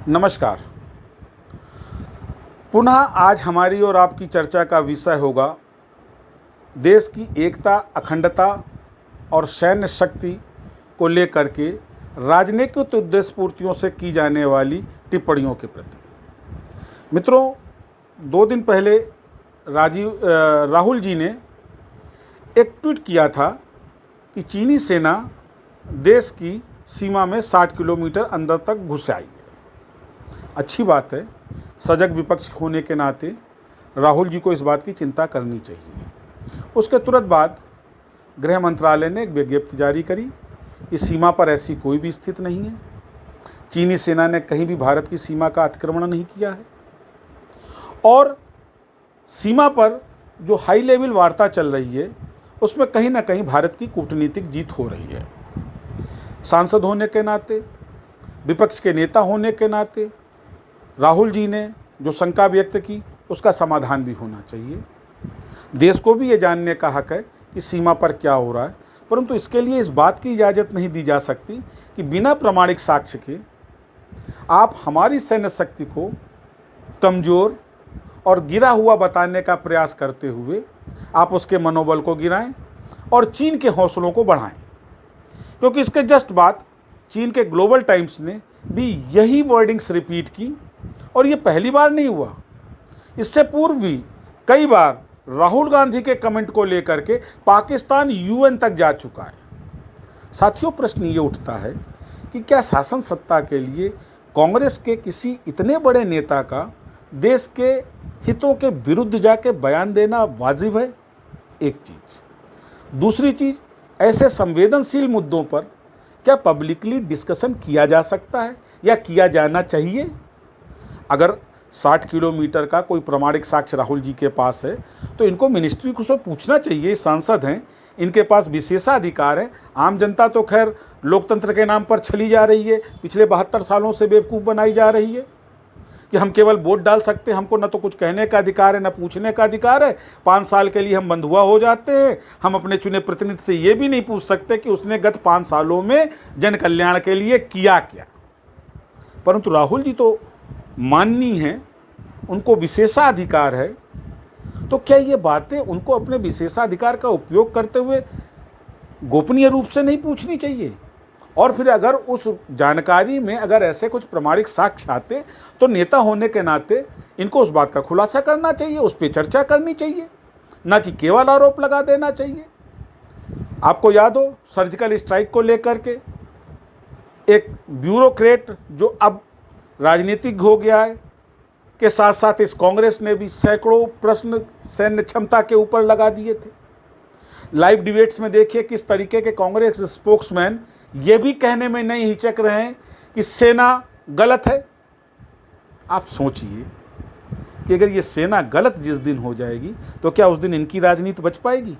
नमस्कार। पुनः आज हमारी और आपकी चर्चा का विषय होगा देश की एकता, अखंडता और सैन्य शक्ति को लेकर के राजनीतिक उद्देश्य पूर्तियों से की जाने वाली टिप्पणियों के प्रति। मित्रों, 2 दिन पहले राहुल जी ने एक ट्वीट किया था कि चीनी सेना देश की सीमा में 60 किलोमीटर अंदर तक घुस आई है। अच्छी बात है, सजग विपक्ष होने के नाते राहुल जी को इस बात की चिंता करनी चाहिए। उसके तुरंत बाद गृह मंत्रालय ने एक विज्ञप्ति जारी करी कि सीमा पर ऐसी कोई भी स्थिति नहीं है। चीनी सेना ने कहीं भी भारत की सीमा का अतिक्रमण नहीं किया है और सीमा पर जो हाई लेवल वार्ता चल रही है उसमें कहीं ना कहीं भारत की कूटनीतिक जीत हो रही है। सांसद होने के नाते, विपक्ष के नेता होने के नाते राहुल जी ने जो शंका व्यक्त की उसका समाधान भी होना चाहिए। देश को भी ये जानने का हक है कि सीमा पर क्या हो रहा है, परंतु इसके लिए इस बात की इजाज़त नहीं दी जा सकती कि बिना प्रमाणिक साक्ष्य के आप हमारी सैन्य शक्ति को कमज़ोर और गिरा हुआ बताने का प्रयास करते हुए आप उसके मनोबल को गिराएं और चीन के हौसलों को बढ़ाएं। क्योंकि इसके जस्ट बाद चीन के ग्लोबल टाइम्स ने भी यही वर्डिंग्स रिपीट की और ये पहली बार नहीं हुआ। इससे पूर्व भी कई बार राहुल गांधी के कमेंट को लेकर के पाकिस्तान यूएन तक जा चुका है। साथियों, प्रश्न ये उठता है कि क्या शासन सत्ता के लिए कांग्रेस के किसी इतने बड़े नेता का देश के हितों के विरुद्ध जाके बयान देना वाजिब है? एक चीज़। दूसरी चीज़, ऐसे संवेदनशील मुद्दों पर क्या पब्लिकली डिस्कशन किया जा सकता है या किया जाना चाहिए? अगर 60 किलोमीटर का कोई प्रमाणिक साक्ष्य राहुल जी के पास है तो इनको मिनिस्ट्री को से पूछना चाहिए। सांसद हैं, इनके पास विशेषाधिकार है। आम जनता तो खैर लोकतंत्र के नाम पर छली जा रही है, पिछले 72 सालों से बेवकूफ़ बनाई जा रही है कि हम केवल वोट डाल सकते हैं, हमको न तो कुछ कहने का अधिकार है न पूछने का अधिकार है। 5 साल के लिए हम बंधुआ हो जाते हैं। हम अपने चुने प्रतिनिधि से ये भी नहीं पूछ सकते कि उसने गत 5 सालों में जन कल्याण के लिए किया क्या। परंतु राहुल जी तो माननीय हैं, उनको विशेषाधिकार है, तो क्या ये बातें उनको अपने विशेषाधिकार का उपयोग करते हुए गोपनीय रूप से नहीं पूछनी चाहिए? और फिर अगर उस जानकारी में अगर ऐसे कुछ प्रमाणिक साक्ष्य आते तो नेता होने के नाते इनको उस बात का खुलासा करना चाहिए, उस पर चर्चा करनी चाहिए, ना कि केवल आरोप लगा देना चाहिए। आपको याद हो सर्जिकल स्ट्राइक को लेकर के एक ब्यूरोक्रेट जो अब राजनीतिक हो गया है के साथ साथ इस कांग्रेस ने भी सैकड़ों प्रश्न सैन्य क्षमता के ऊपर लगा दिए थे। लाइव डिबेट्स में देखिए किस तरीके के कांग्रेस स्पोक्समैन ये भी कहने में नहीं हिचक रहे हैं कि सेना गलत है। आप सोचिए कि अगर ये सेना गलत जिस दिन हो जाएगी तो क्या उस दिन इनकी राजनीति बच पाएगी?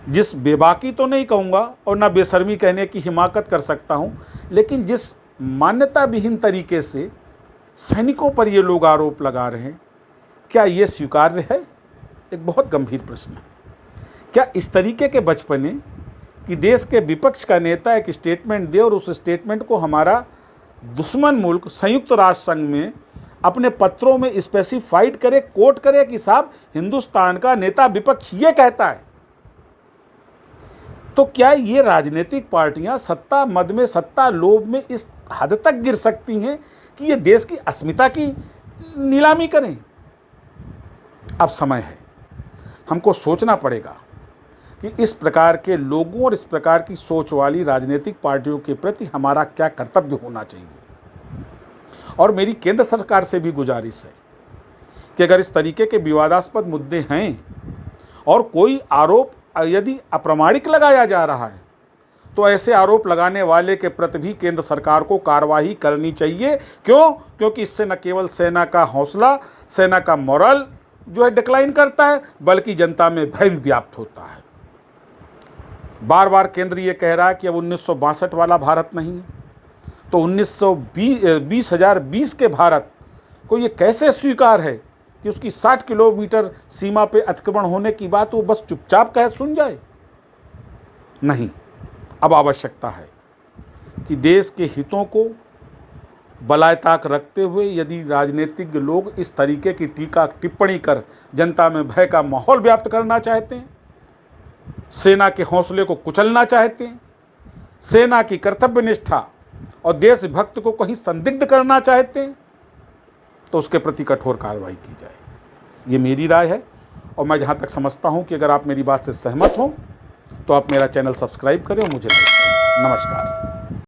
जिस बेबाकी तो नहीं कहूँगा और ना बेशर्मी कहने की हिमाकत कर सकता हूँ, लेकिन जिस मान्यता विहीन तरीके से सैनिकों पर ये लोग आरोप लगा रहे हैं, क्या ये स्वीकार्य है? एक बहुत गंभीर प्रश्न है। क्या इस तरीके के बचपने कि देश के विपक्ष का नेता एक स्टेटमेंट दे और उस स्टेटमेंट को हमारा दुश्मन मुल्क संयुक्त राष्ट्र संघ में अपने पत्रों में स्पेसिफाइड करे, कोट करे कि साहब हिंदुस्तान का नेता विपक्ष ये कहता है, तो क्या ये राजनीतिक पार्टियां सत्ता मद में, सत्ता लोभ में इस हद तक गिर सकती हैं कि ये देश की अस्मिता की नीलामी करें? अब समय है, हमको सोचना पड़ेगा कि इस प्रकार के लोगों और इस प्रकार की सोच वाली राजनीतिक पार्टियों के प्रति हमारा क्या कर्तव्य होना चाहिए। और मेरी केंद्र सरकार से भी गुजारिश है कि अगर इस तरीके के विवादास्पद मुद्दे हैं और कोई आरोप यदि अप्रमाणिक लगाया जा रहा है तो ऐसे आरोप लगाने वाले के प्रति भी केंद्र सरकार को कार्रवाई करनी चाहिए। क्यों? क्योंकि इससे न केवल सेना का हौसला, सेना का मोरल जो है डिक्लाइन करता है, बल्कि जनता में भय भी व्याप्त होता है। बार बार केंद्र ये कह रहा है कि अब 1962 वाला भारत नहीं है, तो 2020 के भारत को ये कैसे स्वीकार है कि उसकी 60 किलोमीटर सीमा पे अतिक्रमण होने की बात वो बस चुपचाप कह सुन जाए? नहीं, अब आवश्यकता है कि देश के हितों को बलायताक रखते हुए यदि राजनीतिज्ञ लोग इस तरीके की टीका टिप्पणी कर जनता में भय का माहौल व्याप्त करना चाहते हैं, सेना के हौसले को कुचलना चाहते हैं, सेना की कर्तव्य निष्ठा और देशभक्त को कहीं संदिग्ध करना चाहते हैं, तो उसके प्रति कठोर कार्रवाई की जाए। ये मेरी राय है और मैं जहाँ तक समझता हूँ कि अगर आप मेरी बात से सहमत हों तो आप मेरा चैनल सब्सक्राइब करें और मुझे लाइक करें। नमस्कार।